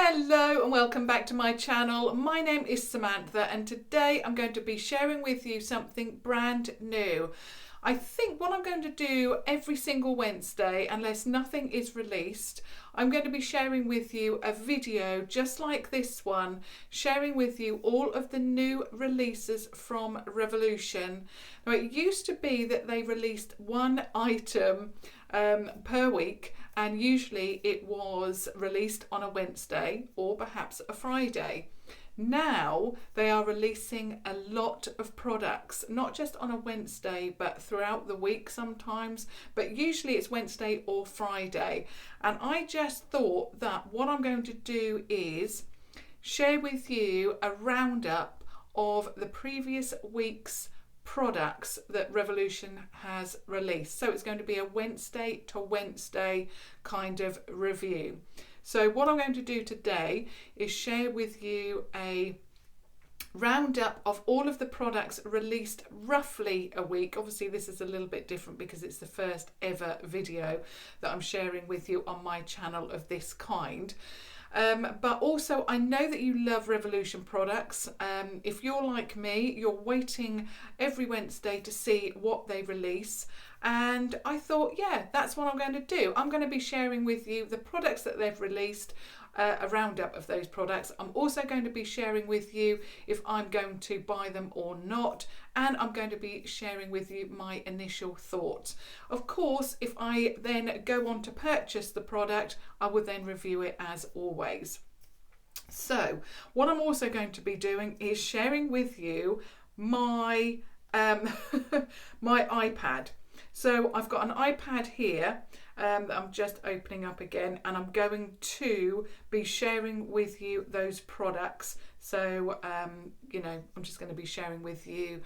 Hello and welcome back to my channel. My name is Samantha and today I'm going to be sharing with you something brand new. I think what I'm going to do every single Wednesday, unless nothing is released, I'm going to be sharing with you a video just like this one, sharing with you all of the new releases from Revolution. Now, it used to be that they released one item per week, and usually it was released on a Wednesday or perhaps a Friday. Now they are releasing a lot of products, not just on a Wednesday but throughout the week sometimes, but usually it's Wednesday or Friday. And I just thought that what I'm going to do is share with you a roundup of the previous week's products that Revolution has released. So it's going to be a Wednesday to Wednesday kind of review. So what I'm going to do today is share with you a roundup of all of the products released roughly a week. Obviously this is a little bit different because it's the first ever video that I'm sharing with you on my channel of this kind. But also I know that you love Revolution products. If you're like me, you're waiting every Wednesday to see what they release. And I thought, yeah, that's what I'm going to do. I'm going to be sharing with you the products that they've released, a roundup of those products. I'm also going to be sharing with you if I'm going to buy them or not. And I'm going to be sharing with you my initial thoughts. Of course, if I then go on to purchase the product, I will then review it as always. So what I'm also going to be doing is sharing with you my, my iPad. So I've got an iPad here that I'm just opening up again, and I'm going to be sharing with you those products. So, you know, I'm just going to be sharing with you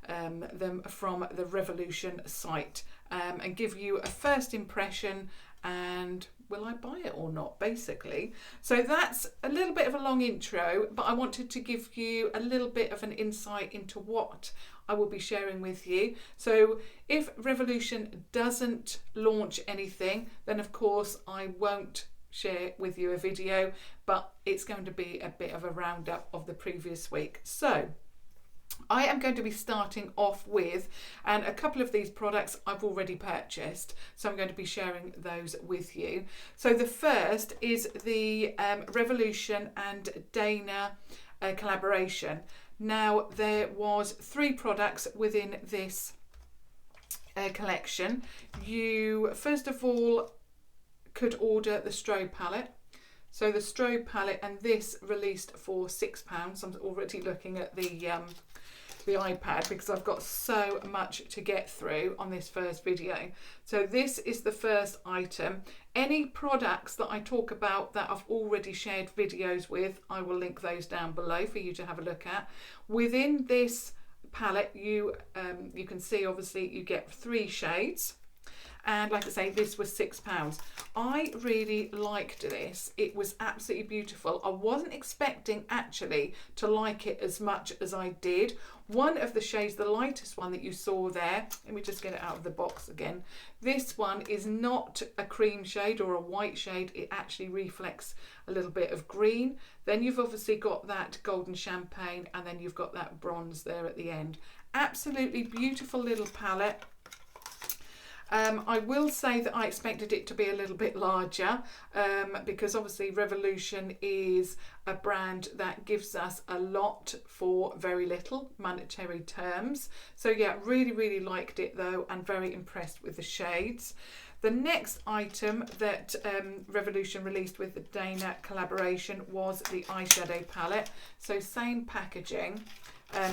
them from the Revolution site and give you a first impression and will I buy it or not, basically. So that's a little bit of a long intro, but I wanted to give you a little bit of an insight into what I will be sharing with you. So if Revolution doesn't launch anything, then of course I won't share with you a video, but it's going to be a bit of a roundup of the previous week. So I am going to be starting off with, and a couple of these products I've already purchased, so I'm going to be sharing those with you. So the first is the Revolution and Dana collaboration. Now there was 3 products within this collection. You first of all could order the Strobe palette. So the Strobe palette, and this released for £6. I'm already looking at the iPad because I've got so much to get through on this first video. So this is the first item. Any products that I talk about that I've already shared videos with, I will link those down below for you to have a look at. Within this palette, you can see obviously you get 3 shades. And like I say, this was £6. I really liked this. It was absolutely beautiful. I wasn't expecting actually to like it as much as I did. One of the shades, the lightest one that you saw there, let me just get it out of the box again. This one is not a cream shade or a white shade. It actually reflects a little bit of green. Then you've obviously got that golden champagne, and then you've got that bronze there at the end. Absolutely beautiful little palette. I will say that I expected it to be a little bit larger because obviously Revolution is a brand that gives us a lot for very little monetary terms. So yeah, really liked it though, and very impressed with the shades. The next item that Revolution released with the Dana collaboration was the eyeshadow palette. So same packaging.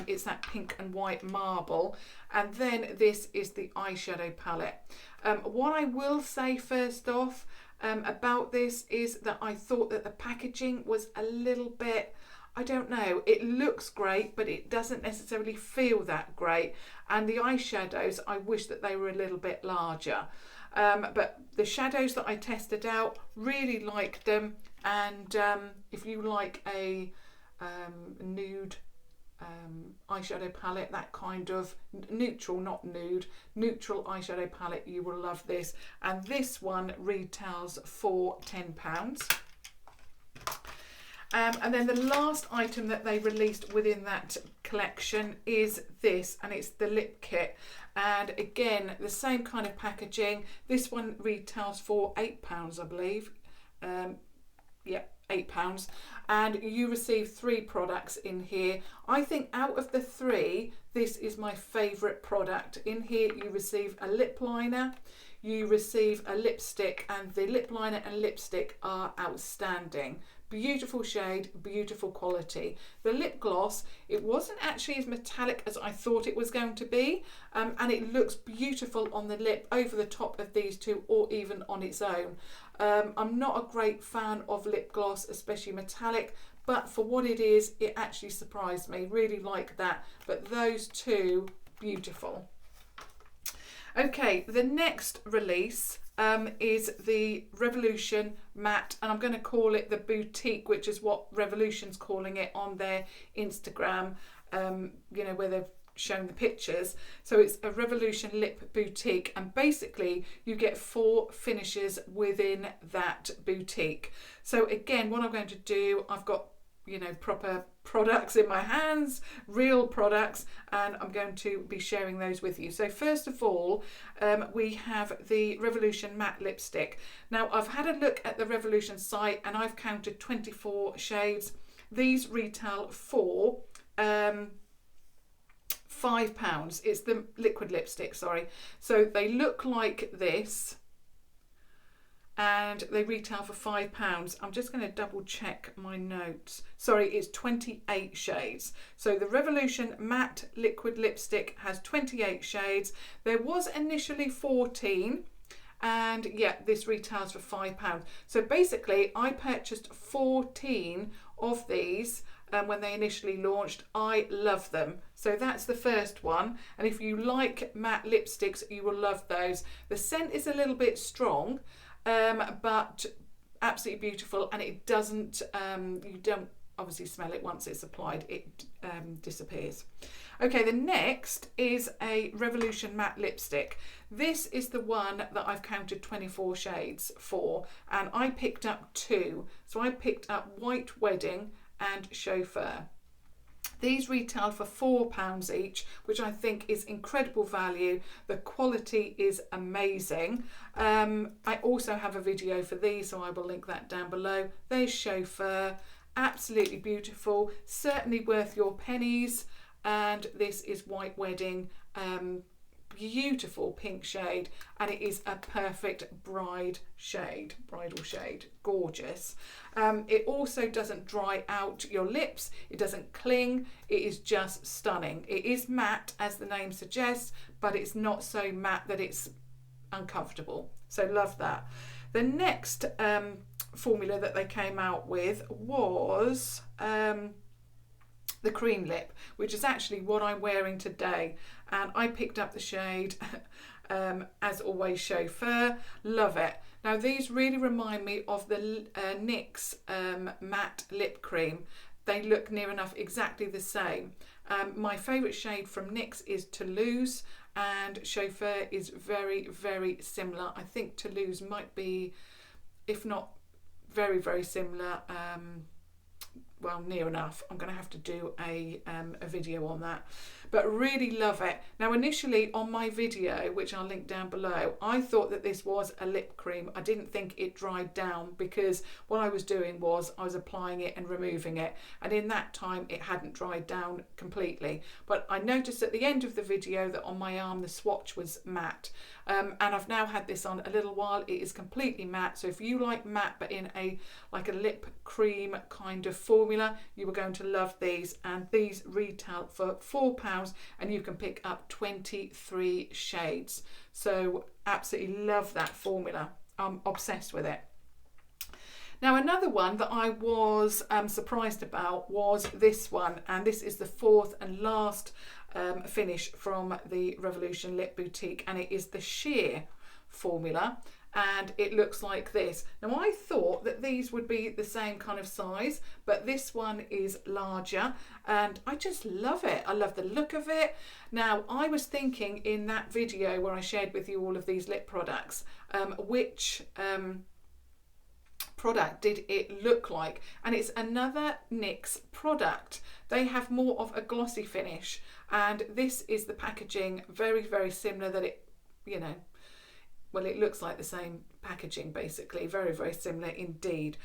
It's that pink and white marble, and then this is the eyeshadow palette. What I will say first off about this is that I thought that the packaging was a little bit, I don't know, it looks great but it doesn't necessarily feel that great, and the eyeshadows, I wish that they were a little bit larger. But the shadows that I tested out, really liked them, and if you like a nude eyeshadow palette, that kind of neutral, not nude, neutral eyeshadow palette, you will love this. And this one retails for £10. And then the last item that they released within that collection is this, and it's the lip kit. And again, the same kind of packaging. This one retails for £8, I believe. Yeah, £8. And you receive 3 products in here. I think out of the 3, this is my favourite product. In here you receive a lip liner, you receive a lipstick, and the lip liner and lipstick are outstanding. Beautiful shade, beautiful quality. The lip gloss, it wasn't actually as metallic as I thought it was going to be, and it looks beautiful on the lip over the top of these two, or even on its own. I'm not a great fan of lip gloss, especially metallic, but for what it is, it actually surprised me. Really like that. But those two, beautiful. Okay, the next release is the Revolution Matte, and I'm going to call it the Boutique, which is what Revolution's calling it on their Instagram, you know, where they've shown the pictures. So it's a Revolution Lip Boutique, and basically you get 4 finishes within that boutique. So again, what I'm going to do, I've got, you know, proper products in my hands, real products, and I'm going to be sharing those with you. So first of all, we have the Revolution Matte Lipstick. Now I've had a look at the Revolution site and I've counted 24 shades. These retail for £5. It's the liquid lipstick, sorry. So they look like this, and they retail for £5. I'm just going to double check my notes. Sorry, it's 28 shades. So the Revolution Matte Liquid Lipstick has 28 shades. There was initially 14, and yeah, this retails for £5. So basically, I purchased 14 of these when they initially launched. I love them. So that's the first one. And if you like matte lipsticks, you will love those. The scent is a little bit strong, but absolutely beautiful, and it doesn't, you don't obviously smell it once it's applied, it disappears. Okay, the next is a Revolution Matte Lipstick. This is the one that I've counted 24 shades for, and I picked up 2. So I picked up White Wedding and Chauffeur. These retail for £4 each, which I think is incredible value. The quality is amazing. I also have a video for these, so I will link that down below. There's Chauffeur, absolutely beautiful, certainly worth your pennies. And this is White Wedding, beautiful pink shade, and it is a perfect bridal shade, gorgeous. It also doesn't dry out your lips, it doesn't cling, it is just stunning. It is matte, as the name suggests, but it's not so matte that it's uncomfortable, so love that. The next formula that they came out with was the Cream Lip, which is actually what I'm wearing today, and I picked up the shade as always Chauffeur. Love it. Now these really remind me of the NYX matte lip cream. They look near enough exactly the same. My favourite shade from NYX is Toulouse, and Chauffeur is very, very similar. I think Toulouse might be, if not very, very similar, well, near enough. I'm going to have to do a video on that, but really love it. Now initially on my video, which I'll link down below, I thought that this was a lip cream. I didn't think it dried down, because what I was doing was I was applying it and removing it, and in that time it hadn't dried down completely. But I noticed at the end of the video that on my arm the swatch was matte, and I've now had this on a little while. It is completely matte, so if you like matte but in a like a lip cream kind of formula, you are going to love these. And these retail for £4, and you can pick up 23 shades. So absolutely love that formula. I'm obsessed with it. Now another one that I was surprised about was this one, and this is the 4th and last finish from the Revolution Lip Boutique, and it is the sheer formula, and it looks like this. Now I thought that these would be the same kind of size, but this one is larger, and I just love it. I love the look of it. Now I was thinking in that video where I shared with you all of these lip products, which product did it look like? And it's another NYX product. They have more of a glossy finish, and this is the packaging, very, very similar. That it, you know, well, it looks like the same packaging basically, very, very similar indeed.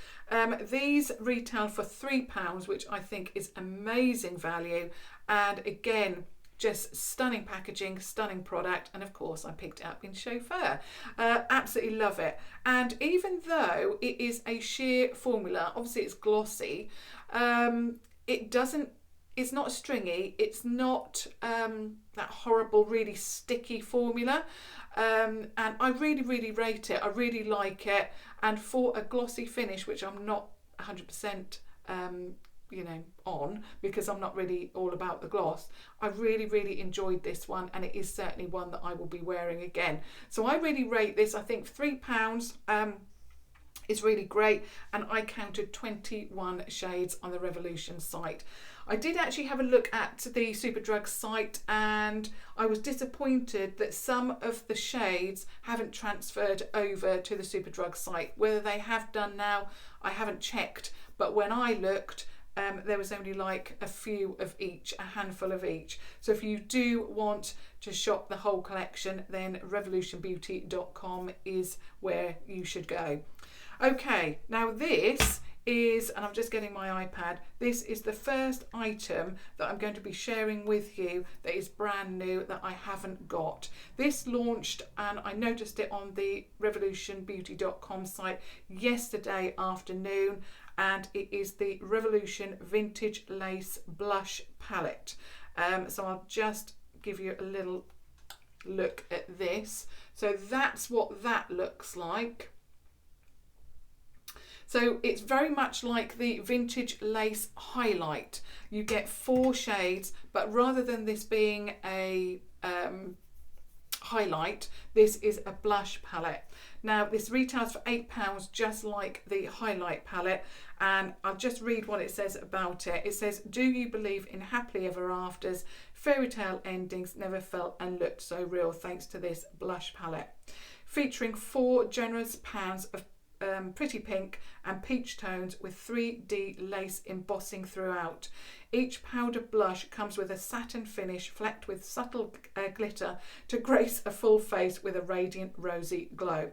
These retail for £3, which I think is amazing value, and again, just stunning packaging, stunning product, and of course I picked it up in Chauffeur. Absolutely love it. And even though it is a sheer formula, obviously it's glossy, it's not stringy, it's not that horrible, really sticky formula. And I really, really rate it. I really like it. And for a glossy finish, which I'm not 100% you know, on, because I'm not really all about the gloss, I really, really enjoyed this one, and it is certainly one that I will be wearing again. So I really rate this. I think £3 is really great, and I counted 21 shades on the Revolution site. I did actually have a look at the Superdrug site, and I was disappointed that some of the shades haven't transferred over to the Superdrug site. Whether they have done now, I haven't checked, but when I looked, there was only like a few of each, a handful of each. So if you do want to shop the whole collection, then revolutionbeauty.com is where you should go. Okay, now this is, and I'm just getting my iPad, this is the first item that I'm going to be sharing with you that is brand new, that I haven't got. This launched, and I noticed it on the revolutionbeauty.com site yesterday afternoon, and it is the Revolution Vintage Lace Blush Palette. So I'll just give you a little look at this. So that's what that looks like. So it's very much like the Vintage Lace Highlight. You get 4 shades, but rather than this being a highlight, this is a blush palette. Now this retails for £8, just like the highlight palette, and I'll just read what it says about it. It says, "Do you believe in happily ever afters? Fairy tale endings never felt and looked so real thanks to this blush palette." Featuring 4 generous pounds of pretty pink and peach tones with 3D lace embossing throughout. Each powder blush comes with a satin finish flecked with subtle glitter to grace a full face with a radiant rosy glow.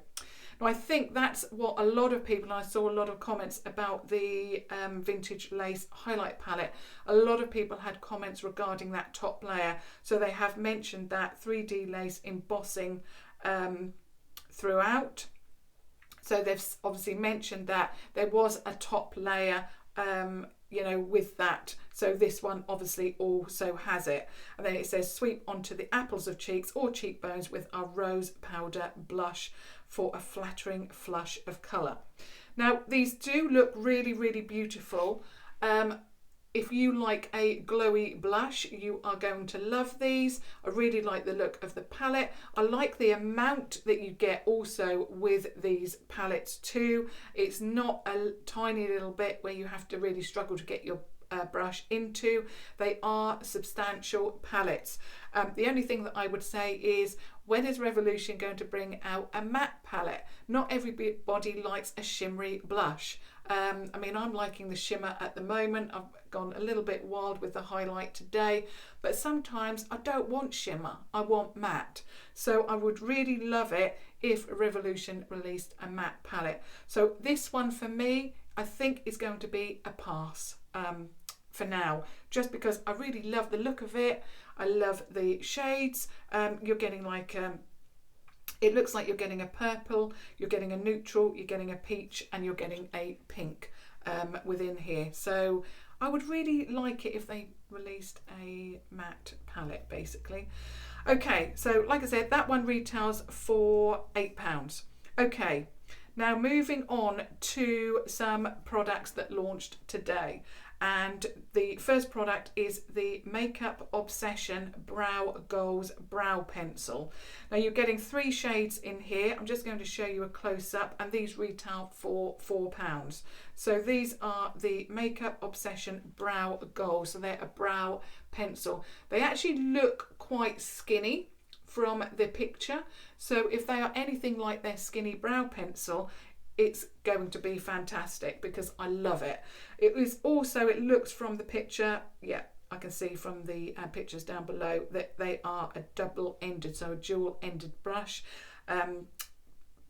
Now I think that's what a lot of people, and I saw a lot of comments about the Vintage Lace Highlight Palette, a lot of people had comments regarding that top layer. So they have mentioned that 3D lace embossing throughout. So they've obviously mentioned that there was a top layer, you know, with that. So this one obviously also has it. And then it says, "Sweep onto the apples of cheeks or cheekbones with our rose powder blush for a flattering flush of colour." Now these do look really, really beautiful. If you like a glowy blush, you are going to love these. I really like the look of the palette. I like the amount that you get also with these palettes too. It's not a tiny little bit where you have to really struggle to get your brush into. They are substantial palettes. The only thing that I would say is, when is Revolution going to bring out a matte palette? Not everybody likes a shimmery blush. I mean, I'm liking the shimmer at the moment. I've gone a little bit wild with the highlight today, but sometimes I don't want shimmer, I want matte. So I would really love it if Revolution released a matte palette. So this one for me, I think is going to be a pass for now, just because I really love the look of it. I love the shades. You're getting like it looks like you're getting a purple, you're getting a neutral, you're getting a peach, and you're getting a pink within here. So I would really like it if they released a matte palette, basically. Okay, so like I said, that one retails for £8. Okay, now moving on to some products that launched today. And the first product is the Makeup Obsession Brow Goals Brow Pencil. Now you're getting 3 shades in here. I'm just going to show you a close-up, and these retail for £4. So these are the Makeup Obsession Brow Goals. So they're a brow pencil. They actually look quite skinny from the picture. So if they are anything like their skinny brow pencil, it's going to be fantastic because I love it. It is also, it looks from the picture, yeah, I can see from the pictures down below that they are a double-ended, so a dual-ended brush.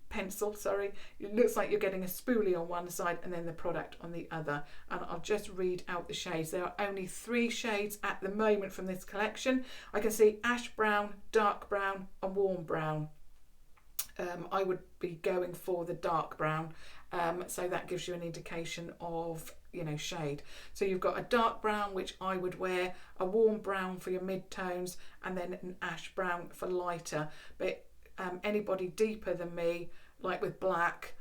Pencil, sorry. It looks like you're getting a spoolie on one side and then the product on the other. And I'll just read out the shades. There are only 3 shades at the moment from this collection. I can see ash brown, dark brown and warm brown. I would be going for the dark brown, so that gives you an indication of, you know, shade. So you've got a dark brown, which I would wear, a warm brown for your mid-tones, and then an ash brown for lighter. But anybody deeper than me, like with black,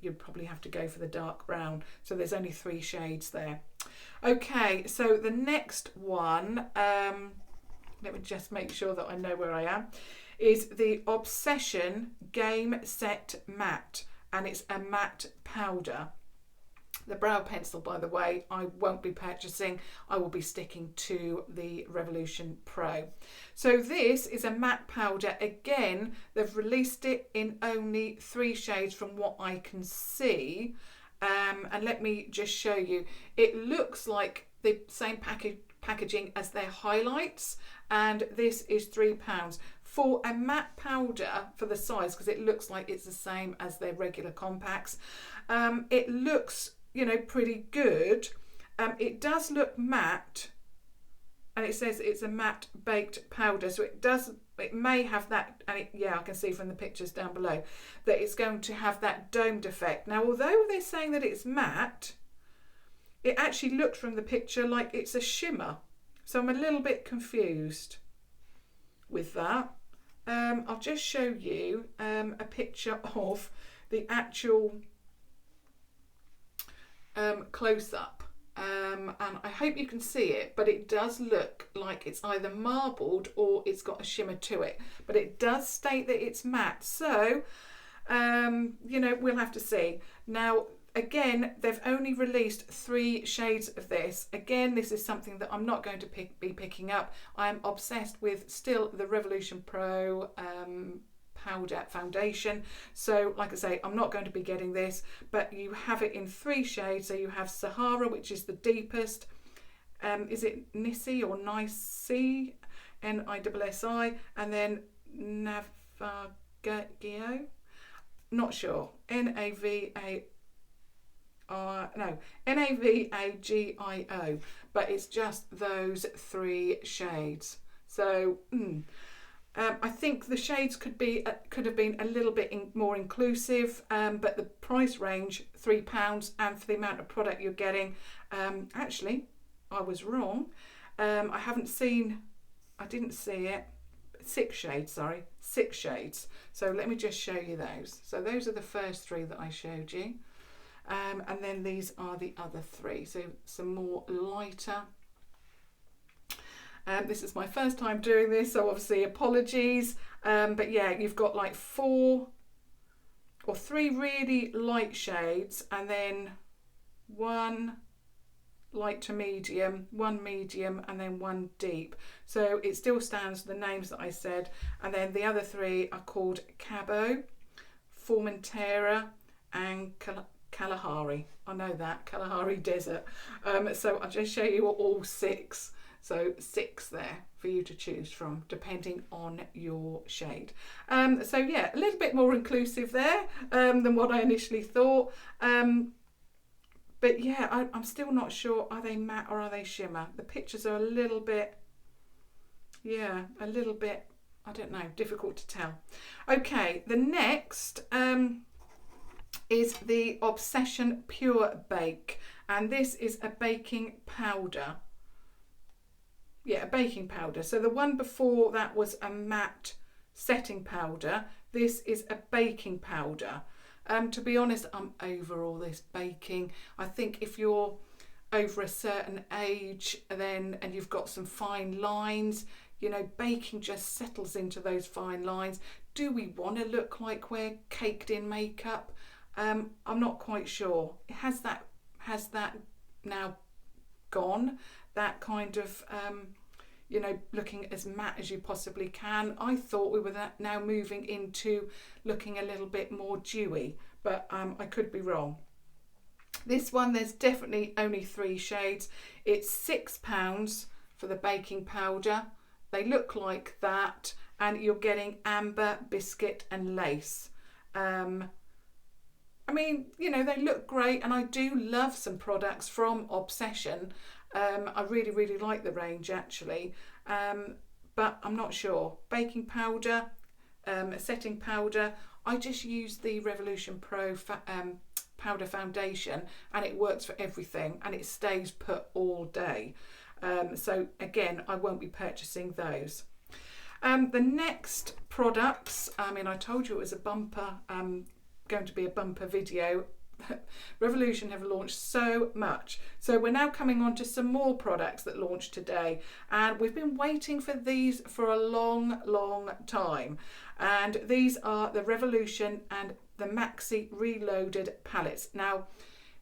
you'd probably have to go for the dark brown. So there's only 3 shades there. Okay, so the next one, let me just make sure that I know where I am, is the Obsession Game Set Matte, and it's a matte powder. The brow pencil, by the way, I won't be purchasing. I will be sticking to the Revolution Pro. So this is a matte powder. Again, they've released it in only 3 shades from what I can see. And let me just show you. It looks like the same packaging as their highlights, and this is £3 for a matte powder for the size, because it looks like it's the same as their regular compacts. It looks, you know, pretty good. It does look matte, and it says it's a matte baked powder, so it may have that, and yeah, I can see from the pictures down below that it's going to have that domed effect. Now, although they're saying that it's matte, it actually looks from the picture like it's a shimmer, so I'm a little bit confused with that. I'll just show you a picture of the actual close-up, and I hope you can see it, but it does look like it's either marbled or it's got a shimmer to it, but it does state that it's matte, so you know, we'll have to see. Now again, they've only released 3 shades of this. Again, this is something that I'm not going to be picking up. I am obsessed with still the Revolution Pro powder foundation, so like I say, I'm not going to be getting this, but you have it in 3 shades. So you have Sahara, which is the deepest, is it Nissi or Nissi, Nissi, and then Navagio, not sure, Navagio, but it's just those 3 shades. So I think the shades could have been a little bit more inclusive, but the price range £3, and for the amount of product you're getting, actually I was wrong. I didn't see it. 6 shades, sorry, 6 shades. So let me just show you those. So those are the first 3 that I showed you. And then these are the other 3, so some more lighter. This is my first time doing this, so obviously apologies, but yeah, you've got like 4 or 3 really light shades, and then 1 light to medium, 1 medium, and then 1 deep. So it still stands the names that I said, and then the other 3 are called Cabo, Formentera, and Kalahari. I know that, Kalahari Desert. So I'll just show you all 6. So 6 there for you to choose from, depending on your shade. So yeah, a little bit more inclusive there than what I initially thought. But yeah, I'm still not sure, are they matte or are they shimmer? The pictures are a little bit, yeah, a little bit, I don't know, difficult to tell. Okay, the next is the Obsession Pure Bake, and this is a baking powder. Yeah, a baking powder. So the one before that was a matte setting powder. This is a baking powder. To be honest, I'm over all this baking. I think if you're over a certain age and you've got some fine lines, you know, baking just settles into those fine lines. Do we want to look like we're caked in makeup? I'm not quite sure. Has that now gone? That kind of you know, looking as matte as you possibly can. I thought we were now moving into looking a little bit more dewy, but I could be wrong. This one, there's definitely only 3 shades. It's £6 for the baking powder. They look like that, and you're getting amber, biscuit and lace. I mean, you know, they look great, and I do love some products from Obsession. I really, really like the range actually, but I'm not sure. Baking powder, setting powder, I just use the Revolution Pro powder foundation, and it works for everything, and it stays put all day. So again, I won't be purchasing those. The next products, I mean, I told you it was a bumper, going to be a bumper video. Revolution have launched so much, so we're now coming on to some more products that launched today, and we've been waiting for these for a long time, and these are the Revolution and the Maxi Reloaded palettes. Now,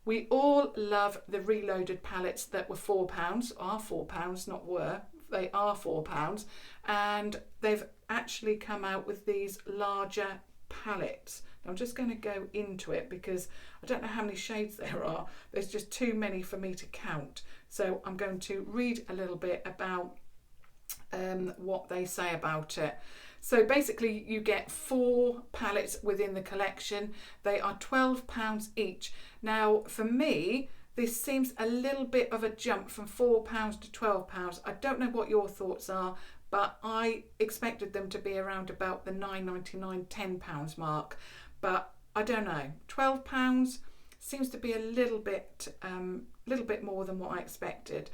we all love the Reloaded palettes that were £4, are £4, not were, they are £4, and they've actually come out with these larger palettes. I'm just going to go into it because I don't know how many shades there are. There's just too many for me to count. So I'm going to read a little bit about what they say about it. So basically you get 4 palettes within the collection. They are £12 each. Now for me, this seems a little bit of a jump from £4 to £12. I don't know what your thoughts are, but I expected them to be around about the £9.99, £10 mark. But I don't know, £12 seems to be a little bit more than what I expected.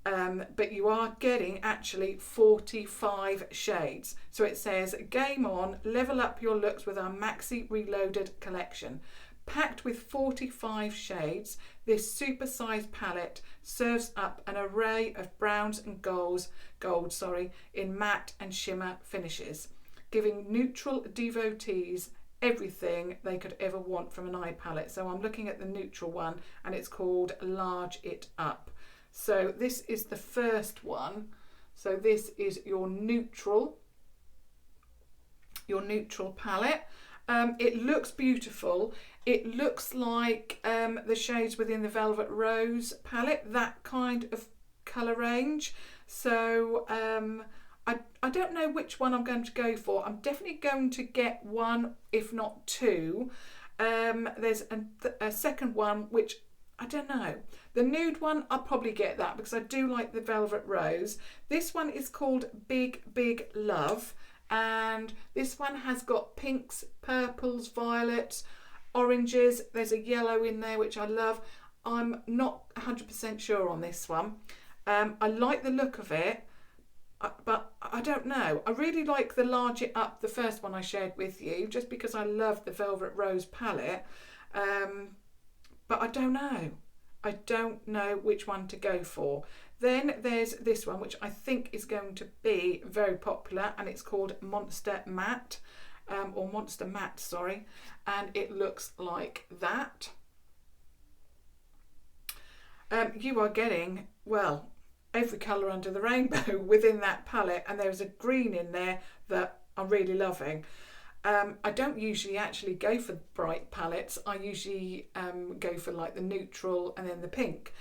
But you are getting actually 45 shades. So it says, game on, level up your looks with our Maxi Reloaded collection. Packed with 45 shades, this super-sized palette serves up an array of browns and gold in matte and shimmer finishes, giving neutral devotees everything they could ever want from an eye palette. So I'm looking at the neutral one, and it's called Large It Up. So this is the first one. So this is your neutral palette. It looks beautiful. It looks like the shades within the Velvet Rose palette, that kind of colour range. So I don't know which one I'm going to go for. I'm definitely going to get one, if not 2. There's a second one, which I don't know. The nude one, I'll probably get that because I do like the Velvet Rose. This one is called Big Big Love, and this one has got pinks, purples, violets, oranges. There's a yellow in there, which I love. I'm not 100% sure on this one. I like the look of it, but I don't know. I really like the Large It Up, the first one I shared with you, just because I love the Velvet Rose palette. But I don't know. I don't know which one to go for. Then there's this one, which I think is going to be very popular, and it's called Monster Matte, or Monster Matte, sorry. And it looks like that. You are getting, well, every colour under the rainbow within that palette, and there's a green in there that I'm really loving. I don't usually actually go for bright palettes. I usually go for like the neutral and then the pink,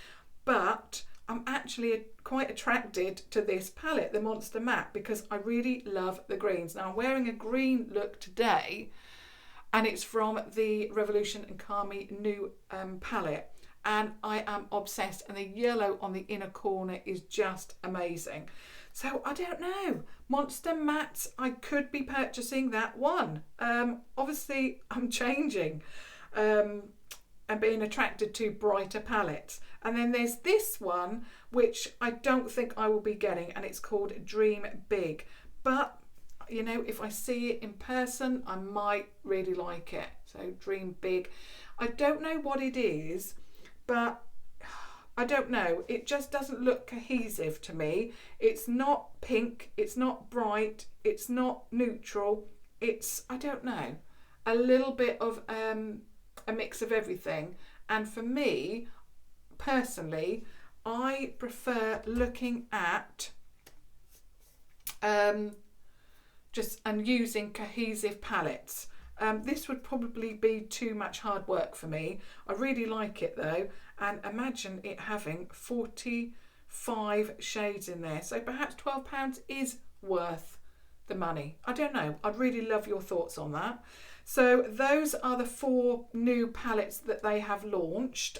but I'm actually quite attracted to this palette, the Monster Matte, because I really love the greens. Now I'm wearing a green look today, and it's from the Revolution and Kami new palette, and I am obsessed, and the yellow on the inner corner is just amazing. So I don't know, Monster Mattes, I could be purchasing that one. Obviously I'm changing and being attracted to brighter palettes. And then there's this one, which I don't think I will be getting, and it's called Dream Big. But, you know, if I see it in person, I might really like it. So Dream Big. I don't know what it is, but I don't know. It just doesn't look cohesive to me. It's not pink. It's not bright. It's not neutral. It's, I don't know, a little bit of a mix of everything. And for me, personally, I prefer looking at just and using cohesive palettes. This would probably be too much hard work for me. I really like it though, and imagine it having 45 shades in there. So perhaps £12 is worth the money. I don't know. I'd really love your thoughts on that. So those are the 4 new palettes that they have launched,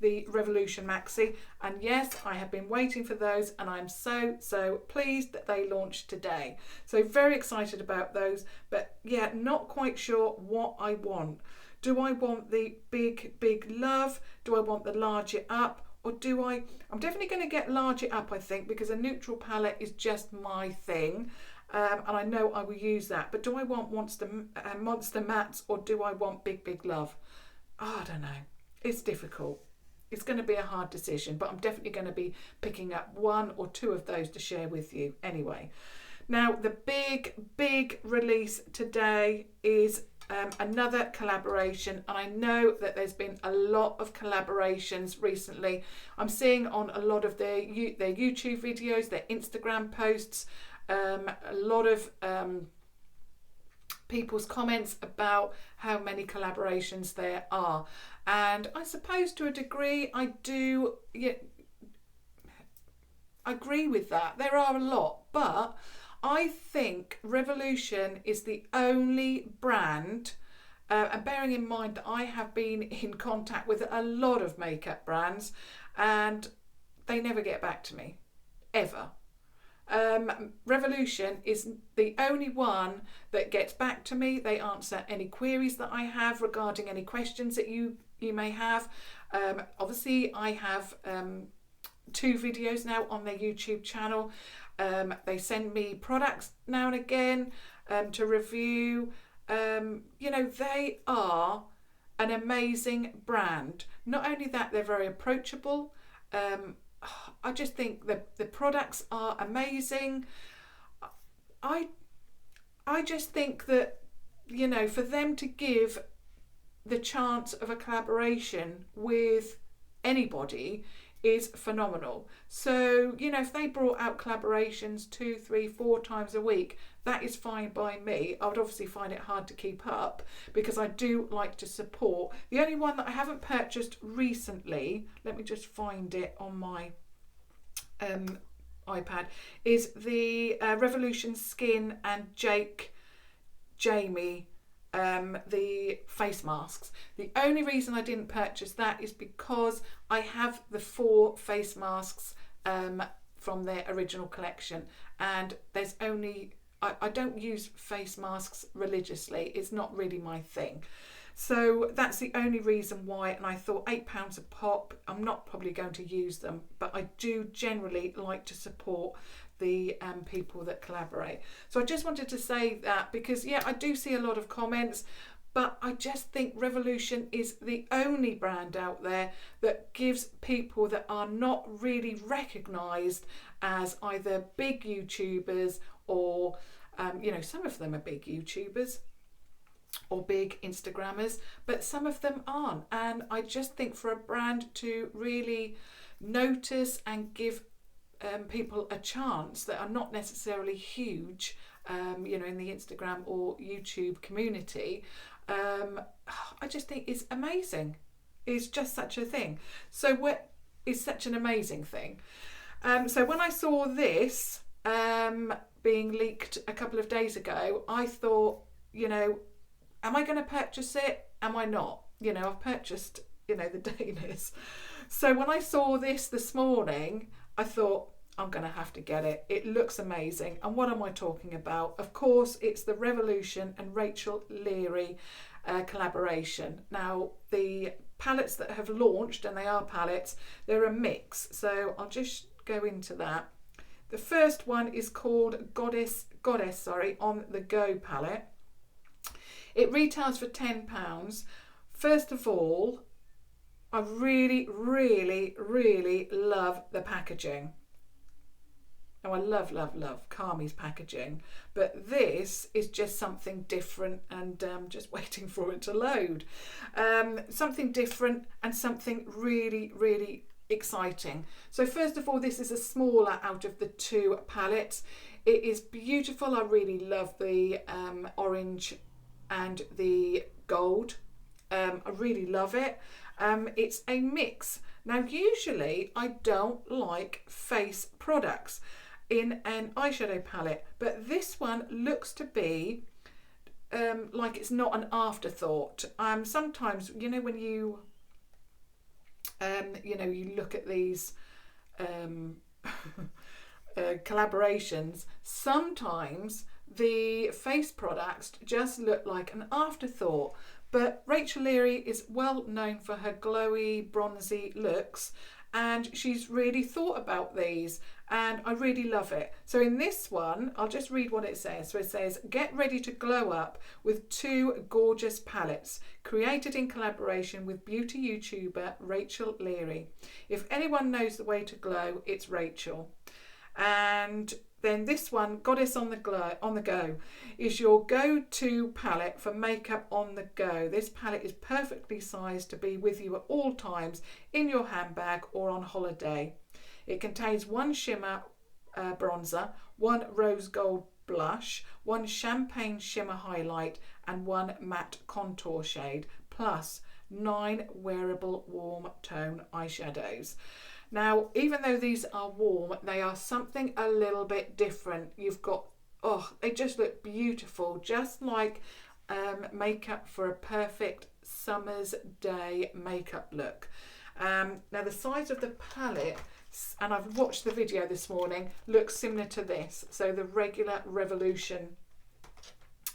the Revolution Maxi. And yes, I have been waiting for those, and I'm so pleased that they launched today. So very excited about those, but yeah, not quite sure what I want. Do I want the big love? Do I want the large it up? Or I'm definitely going to get large it up, I think, because a neutral palette is just my thing. And I know I will use that. But do I want Monster Mattes, or do I want big love? Oh, I don't know. It's difficult. It's going to be a hard decision, but I'm definitely going to be picking up 1 or 2 of those to share with you anyway. Now, the big release today is another collaboration, and I know that there's been a lot of collaborations recently. I'm seeing on a lot of their YouTube videos, their Instagram posts, a lot of people's comments about how many collaborations there are, and I suppose to a degree I do agree with that. There are a lot, but I think Revolution is the only brand, and bearing in mind that I have been in contact with a lot of makeup brands and they never get back to me, ever. Revolution is the only one that gets back to me. They answer any queries that I have regarding any questions that you may have. Obviously, I have 2 videos now on their YouTube channel. They send me products now and again to review. They are an amazing brand. Not only that, they're very approachable. I just think the products are amazing. I just think that, for them to give the chance of a collaboration with anybody is phenomenal. So, if they brought out collaborations 2, 3, 4 times a week, that is fine by me. I would obviously find it hard to keep up because I do like to support. The only one that I haven't purchased recently, let me just find it on my iPad, is the Revolution Skin and Jamie the face masks. The only reason I didn't purchase that is because I have the 4 face masks from their original collection, and there's only I don't use face masks religiously. It's not really my thing. So that's the only reason why, and I thought £8 a pop, I'm not probably going to use them, but I do generally like to support the people that collaborate. So I just wanted to say that because, yeah, I do see a lot of comments, but I just think Revolution is the only brand out there that gives people that are not really recognised as either big YouTubers or, some of them are big YouTubers or big Instagrammers, but some of them aren't. And I just think for a brand to really notice and give people a chance that are not necessarily huge, in the Instagram or YouTube community, I just think is amazing. It's just such a thing. So what is such an amazing thing? So when I saw this being leaked a couple of days ago, I thought, am I going to purchase it? Am I not? I've purchased, the Danish. So when I saw this morning, I thought, I'm going to have to get it. It looks amazing. And what am I talking about? Of course, it's the Revolution and Rachel Leary collaboration. Now, the palettes that have launched, and they are palettes, they're a mix. So I'll just go into that. The first one is called Goddess on the Go palette. It retails for £10. First of all, I really love the packaging. Now, I love Carmi's packaging, but this is just something different, and just waiting for it to load. Something different and something really exciting. So first of all, this is a smaller out of the 2 palettes. It is beautiful. I really love the orange and the gold. I really love it. It's a mix. Now, usually I don't like face products in an eyeshadow palette, but this one looks to be like it's not an afterthought. Sometimes, you know, when you you look at these collaborations, sometimes the face products just look like an afterthought. But Rachel Leary is well known for her glowy, bronzy looks, and she's really thought about these, and I really love it. So in this one, I'll just read what it says. So it says, get ready to glow up with 2 gorgeous palettes created in collaboration with beauty YouTuber Rachel Leary. If anyone knows the way to glow, it's Rachel. And then this one, Goddess on the Go, is your go-to palette for makeup on the go. This palette is perfectly sized to be with you at all times in your handbag or on holiday. It contains 1 shimmer bronzer, 1 rose gold blush, 1 champagne shimmer highlight, and 1 matte contour shade, plus 9 wearable warm tone eyeshadows. Now, even though these are warm, they are something a little bit different. You've got, they just look beautiful, just like makeup for a perfect summer's day makeup look. Now, the size of the palette, and I've watched the video this morning, looks similar to this. So the regular Revolution,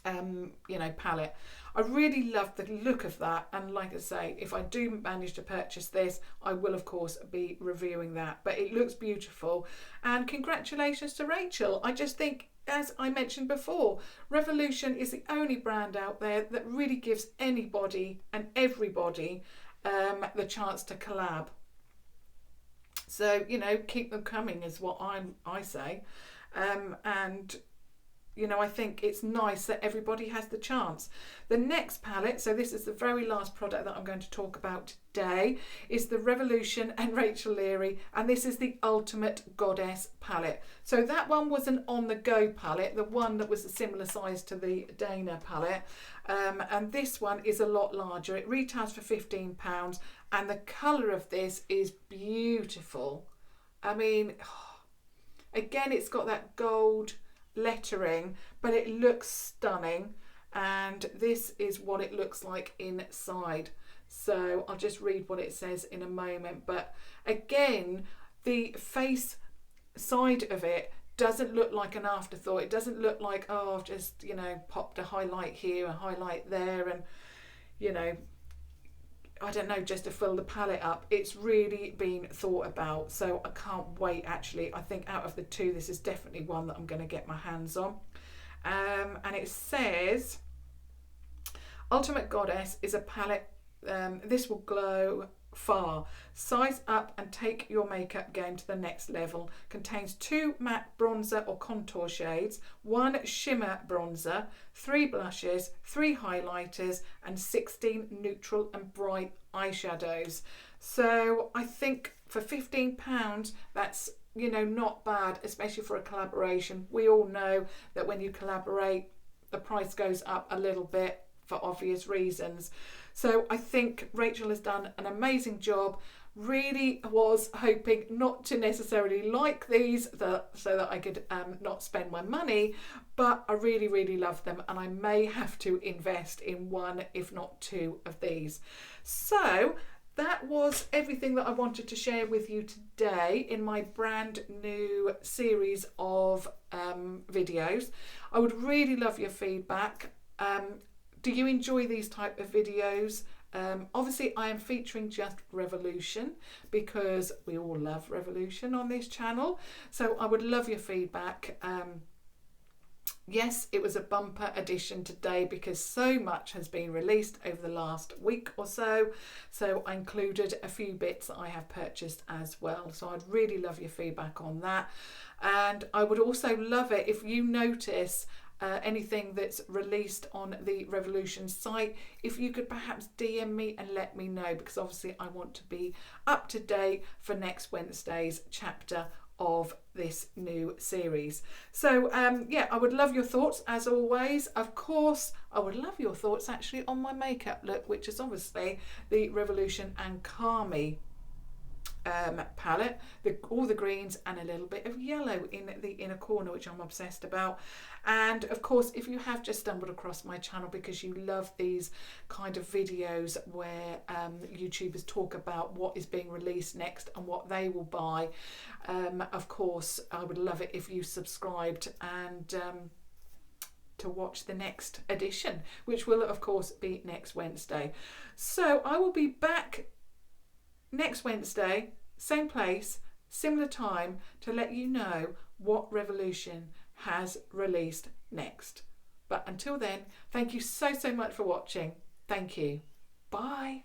palette. I really love the look of that, and like I say, if I do manage to purchase this, I will of course be reviewing that, but it looks beautiful, and congratulations to Rachel. I just think, as I mentioned before, Revolution is the only brand out there that really gives anybody and everybody the chance to collab. So, keep them coming is what I say. And I think it's nice that everybody has the chance. The next palette, so this is the very last product that I'm going to talk about today, is the Revolution and Rachel Leary, and this is the Ultimate Goddess palette. So that one was an on-the-go palette, the one that was a similar size to the Dana palette, and this one is a lot larger. It retails for £15, and the colour of this is beautiful. I mean, again, it's got that gold lettering, but it looks stunning, and this is what it looks like inside. So I'll just read what it says in a moment, but again, the face side of it doesn't look like an afterthought. It doesn't look like, I've just popped a highlight here, a highlight there, and I don't know, just to fill the palette up. It's really been thought about, so I can't wait. Actually, I think out of the 2, this is definitely one that I'm going to get my hands on. And it says, Ultimate Goddess is a palette, this will glow far. Size up and take your makeup game to the next level. Contains 2 matte bronzer or contour shades, 1 shimmer bronzer, 3 blushes, 3 highlighters, and 16 neutral and bright eyeshadows. So I think for £15, that's not bad, especially for a collaboration. We all know that when you collaborate, the price goes up a little bit for obvious reasons. So I think Rachel has done an amazing job. Really was hoping not to necessarily like these so that I could not spend my money, but I really, really love them, and I may have to invest in 1, if not 2 of these. So that was everything that I wanted to share with you today in my brand new series of videos. I would really love your feedback. Do you enjoy these type of videos? Obviously, I am featuring just Revolution because we all love Revolution on this channel. So I would love your feedback. Yes, it was a bumper edition today because so much has been released over the last week or so. So I included a few bits that I have purchased as well. So I'd really love your feedback on that. And I would also love it if you notice anything that's released on the Revolution site, if you could perhaps DM me and let me know, because obviously I want to be up to date for next Wednesday's chapter of this new series. So yeah, I would love your thoughts as always. Of course, I would love your thoughts actually on my makeup look, which is obviously the Revolution and Carmi palette, all the greens and a little bit of yellow in the inner corner, which I'm obsessed about. And of course, if you have just stumbled across my channel because you love these kind of videos where YouTubers talk about what is being released next and what they will buy, of course I would love it if you subscribed and to watch the next edition, which will of course be next Wednesday. So I will be back next Wednesday, same place, similar time, to let you know what Revolution has released next. But until then, thank you so much for watching. Thank you. Bye.